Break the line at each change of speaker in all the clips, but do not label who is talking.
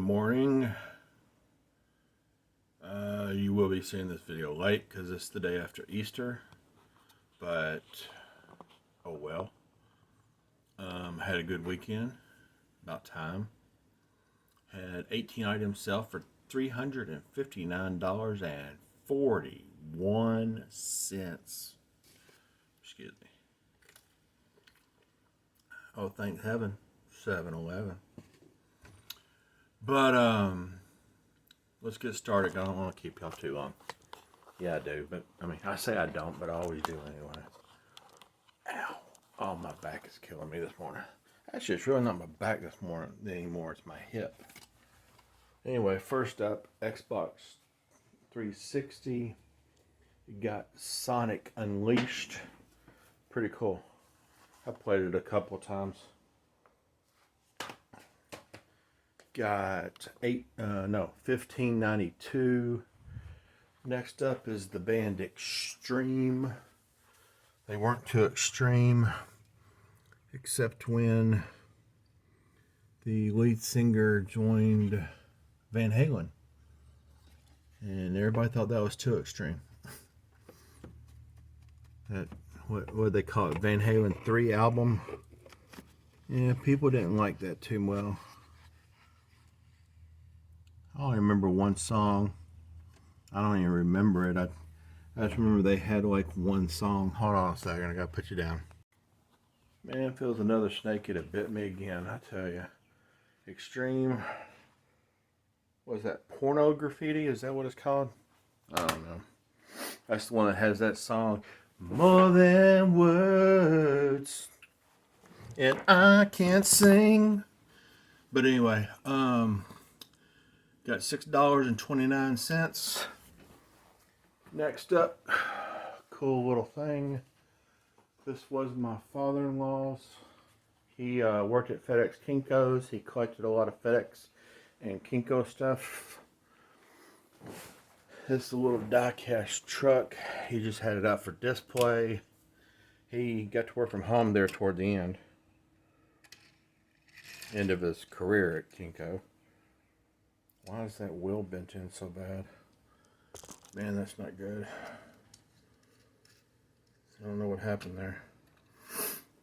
morning. You will be seeing this video late because it's the day after Easter, but oh well. Had a good weekend, about time. Had 18 items sell for $359.41. Excuse me. Oh, thank heaven, 7-Eleven. But let's get started. I don't want to keep y'all too long. Yeah, I do, but I say I don't, but I always do anyway. Ow! Oh, my back is killing me this morning. Actually, it's really not my back this morning anymore. It's my hip. Anyway, first up, Xbox 360. You got Sonic Unleashed. Pretty cool. I played it a couple of times. Got $15.92. Next up is the band Extreme. They weren't too extreme, except when the lead singer joined Van Halen, and everybody thought that was too extreme. That what they call it, Van Halen 3 album. Yeah, people didn't like that too well. I only remember one song. I don't even remember it. I just remember they had like one song. Hold on a second, I gotta put you down. Man, it feels another snake that bit me again, I tell you. Extreme. What is that? Porno graffiti? Is that what it's called? I don't know. That's the one that has that song. More than words. And I can't sing. But anyway, got $6.29. Next up, cool little thing. This was my father-in-law's. He worked at FedEx Kinko's. He collected a lot of FedEx and Kinko stuff. This is a little die-cast truck. He just had it out for display. He got to work from home there toward the end of his career at Kinko. Why is that wheel bent in so bad? Man, that's not good. I don't know what happened there.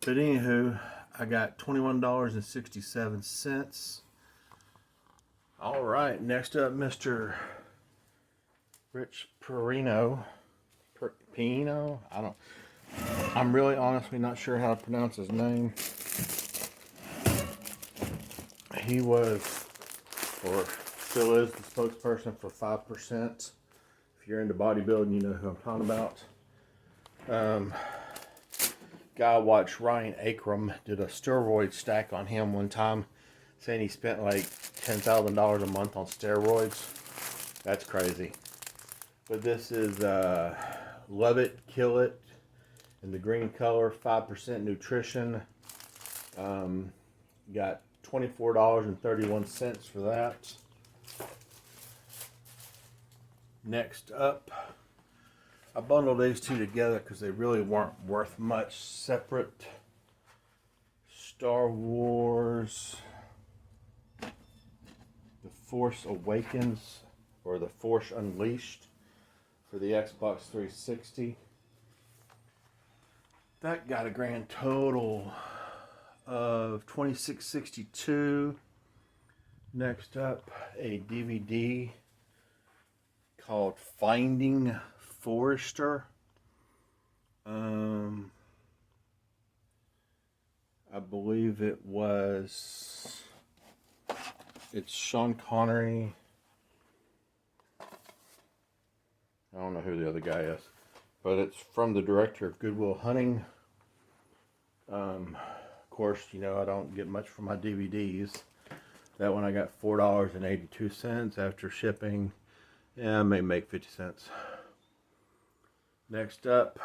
But anywho, I got $21.67. All right, next up, Mr. Rich Perino. I'm really honestly not sure how to pronounce his name. He was, or still is, the spokesperson for 5%. If you're into bodybuilding, you know who I'm talking about. Guy I watched, Ryan Akram, did a steroid stack on him one time, saying he spent like $10,000 a month on steroids. That's crazy. But this is Love It, Kill It, in the green color, 5% nutrition. Got $24.31 for that. Next up, I bundled these two together because they really weren't worth much separate. Star Wars, The Force Awakens, or The Force Unleashed for the Xbox 360. That got a grand total of $26.62. Next up, a DVD called Finding Forrester. I believe it's Sean Connery. I don't know who the other guy is, but it's from the director of Good Will Hunting. Of course, you know I don't get much for my DVDs. That one I got $4.82 after shipping. Yeah, I may make 50 cents. Next up,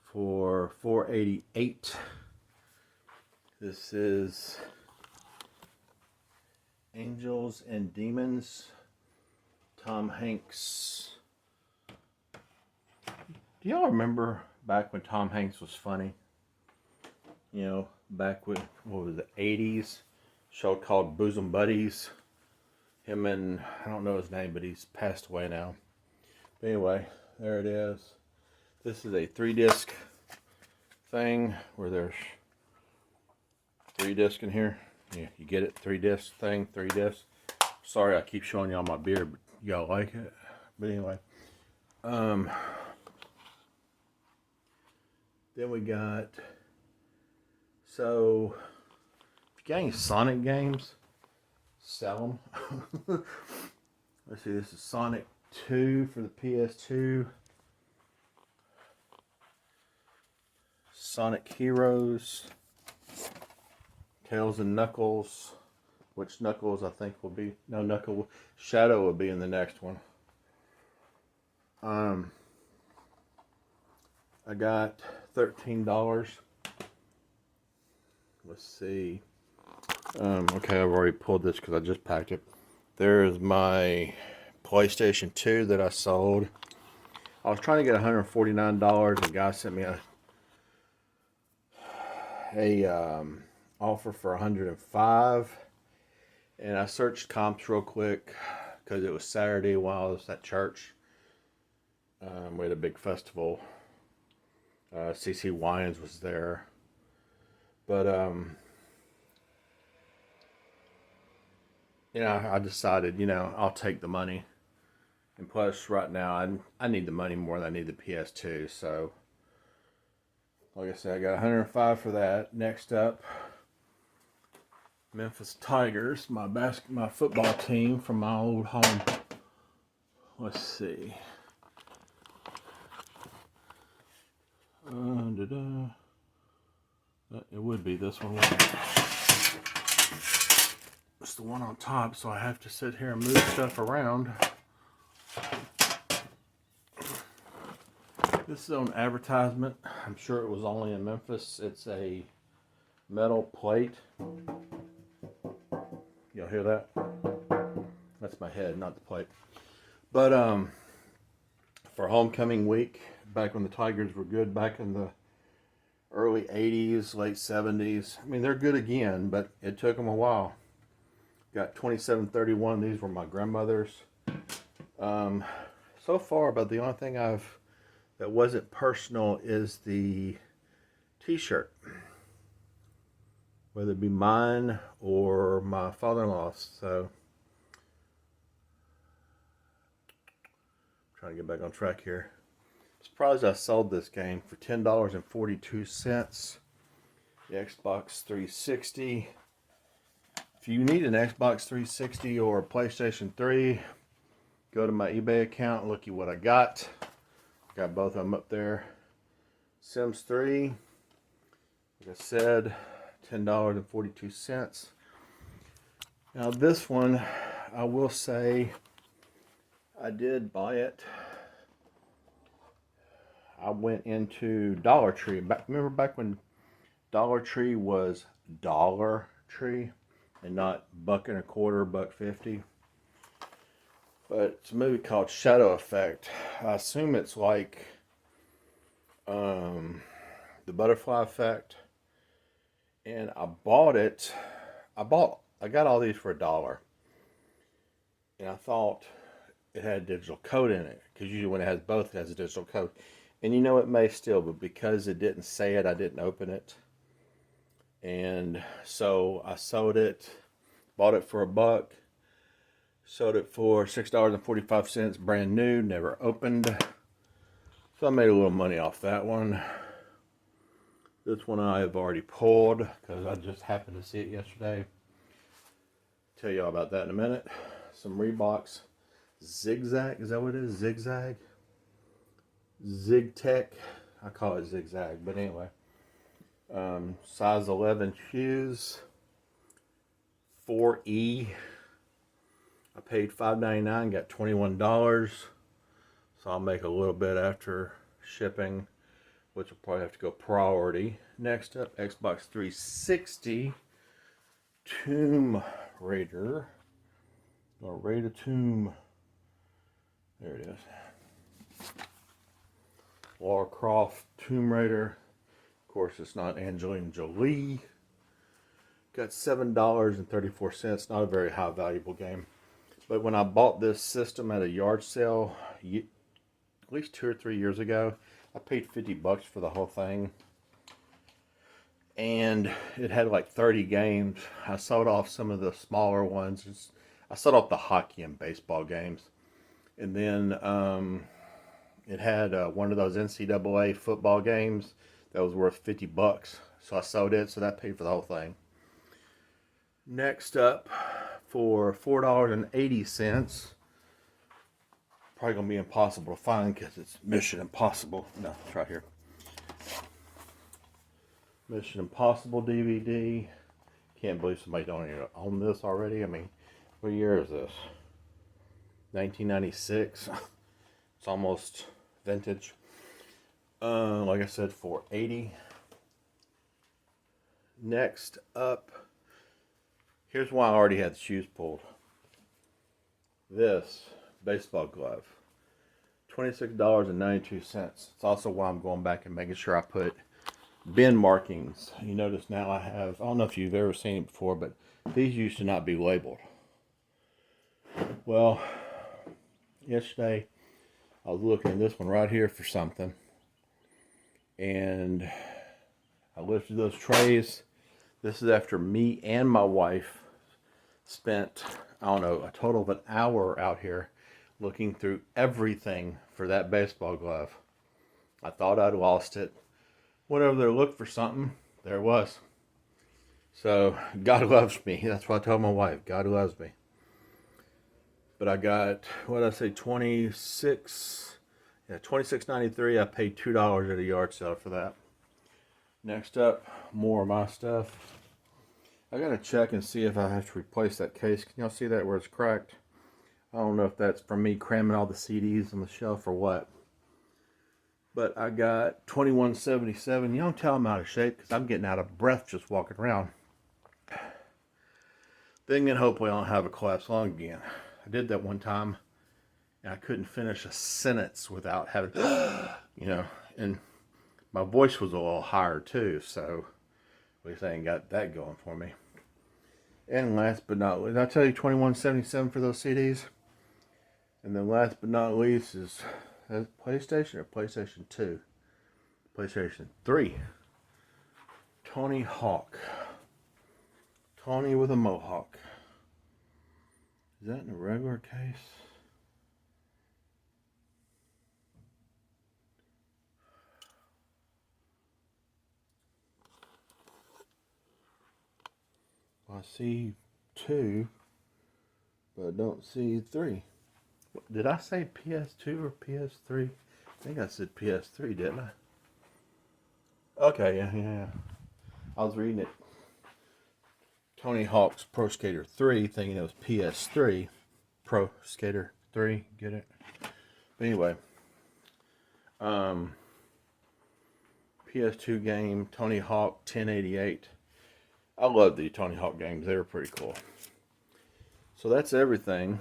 for $4.88, this is Angels and Demons, Tom Hanks. Do y'all remember back when Tom Hanks was funny? You know, back with, what was it, 80s? Show called Bosom Buddies. Him and, I don't know his name, but he's passed away now. But anyway, there it is. This is a 3-disc thing where there's 3 discs in here. Yeah, you get it? 3-disc thing, 3 discs. Sorry, I keep showing y'all my beard, but y'all like it. But anyway, then we got, so if you got any Sonic games, sell them. Let's see, this is Sonic 2 for the PS2. Sonic Heroes. Tails and Knuckles. Which Knuckles I think will be, no, Shadow will be in the next one. I got $13. Let's see. Okay, I've already pulled this because I just packed it. There's my PlayStation 2 that I sold. I was trying to get $149. The guy sent me a offer for $105, and I searched comps real quick because it was Saturday while I was at church. We had a big festival. CC Wines was there, but I decided, I'll take the money. And plus, right now, I need the money more than I need the PS2. So, like I said, I got 105 for that. Next up, Memphis Tigers, my football team from my old home. Let's see. It would be this one. It's the one on top, so I have to sit here and move stuff around. This is on advertisement. I'm sure it was only in Memphis. It's a metal plate. Y'all hear that? That's my head, not the plate. But for homecoming week, back when the Tigers were good, back in the early 80s, late 70s. I mean, they're good again, but it took them a while. Got 2731. These were my grandmother's. So far, but the only thing that wasn't personal is the t-shirt. Whether it be mine or my father-in-law's. So, I'm trying to get back on track here. Surprised I sold this game for $10.42. The Xbox 360. If you need an Xbox 360 or a PlayStation 3, go to my eBay account, Lookie What I Got. Got both of them up there. Sims 3, like I said, $10.42. Now this one, I will say, I did buy it. I went into Dollar Tree. Remember back when Dollar Tree was Dollar Tree and not $1.25, $1.50? But it's a movie called Shadow Effect. I assume it's like the Butterfly Effect. And I bought it. I got all these for $1. And I thought it had a digital code in it. Because usually when it has both, it has a digital code. And it may still, but because it didn't say it, I didn't open it. And so I sold it, bought it for $1. Sold it for $6.45, brand new, never opened. So I made a little money off that one. This one I have already pulled because I just happened to see it yesterday. Tell you all about that in a minute. Some Reeboks Zigzag, is that what it is? Zigzag? ZigTech. I call it Zigzag, but anyway. Size 11 shoes. 4E. I paid $5.99, got $21. So I'll make a little bit after shipping, which will probably have to go priority. Next up, Xbox 360 Tomb Raider. Or Raid a Tomb. There it is. Lara Croft Tomb Raider. Of course, it's not Angelina Jolie. Got $7.34. Not a very high valuable game. But when I bought this system at a yard sale, at least 2 or 3 years ago, I paid $50 for the whole thing. And it had like 30 games. I sold off some of the smaller ones. I sold off the hockey and baseball games. And then it had one of those NCAA football games that was worth $50. So I sold it, so that paid for the whole thing. Next up, for $4.80, probably gonna be impossible to find because it's Mission Impossible. No, it's right here. Mission Impossible DVD. Can't believe somebody don't even own this already. I mean, what year is this? 1996. It's almost vintage. Like I said, $4.80. Next up, here's why I already had the shoes pulled. This baseball glove, $26.92. It's also why I'm going back and making sure I put bin markings. You notice now I have, I don't know if you've ever seen it before, but these used to not be labeled. Well, yesterday I was looking at this one right here for something, and I lifted those trays. This is after me and my wife spent, I don't know, a total of an hour out here looking through everything for that baseball glove. I thought I'd lost it. Whenever they looked for something, there it was. So God loves me. That's what I told my wife. God loves me. But I got, what did I say, 26, yeah, $26.93. I paid $2 at a yard sale for that. Next up, more of my stuff. I gotta check and see if I have to replace that case. Can y'all see that where it's cracked? I don't know if that's from me cramming all the CDs on the shelf or what. But I got 2177. You don't tell I'm out of shape because I'm getting out of breath just walking around. Then again, hopefully I don't have a collapsed lung again. I did that one time and I couldn't finish a sentence without having, you know, and my voice was a little higher too, so at least I ain't got that going for me. And last but not least, did I tell you 2177 for those CDs? And then last but not least is PlayStation or PlayStation 2? PlayStation 3. Tony Hawk. Tony with a mohawk. Is that in a regular case? I see 2, but I don't see 3. Did I say PS2 or PS3? I think I said PS3, didn't I? Okay, yeah. I was reading it. Tony Hawk's Pro Skater 3, thinking it was PS3. Pro Skater 3, get it? But anyway, PS2 game, Tony Hawk 1088. I love the Tony Hawk games. They were pretty cool. So that's everything.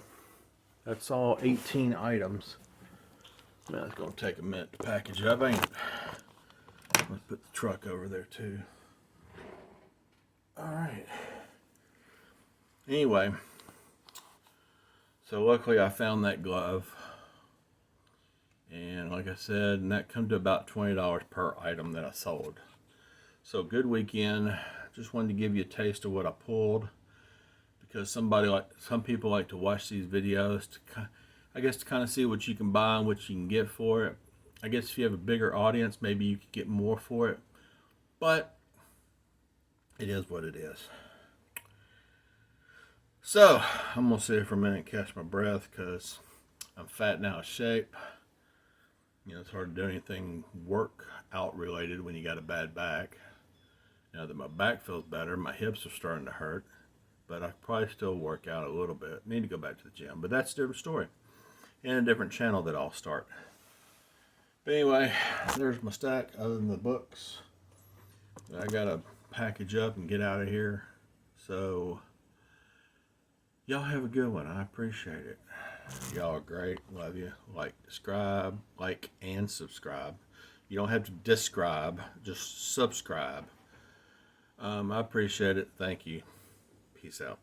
That's all 18 items. Man, it's going to take a minute to package up, ain't it? Let's put the truck over there too. Alright. Anyway, so luckily I found that glove. And like I said, and that come to about $20 per item that I sold. So good weekend. Just wanted to give you a taste of what I pulled, because some people like to watch these videos to, I guess, to kind of see what you can buy and what you can get for it. I guess if you have a bigger audience, maybe you could get more for it, but it is what it is. So I'm gonna sit here for a minute and catch my breath because I'm fat and out of shape. You know, it's hard to do anything workout related when you got a bad back. Now that my back feels better, my hips are starting to hurt, but I could probably still work out a little bit. Need to go back to the gym, but that's a different story and a different channel that I'll start. But anyway, there's my stack other than the books. I gotta package up and get out of here. So y'all have a good one. I appreciate it. Y'all are great. Love you. Like and subscribe. You don't have to describe, just subscribe. I appreciate it. Thank you. Peace out.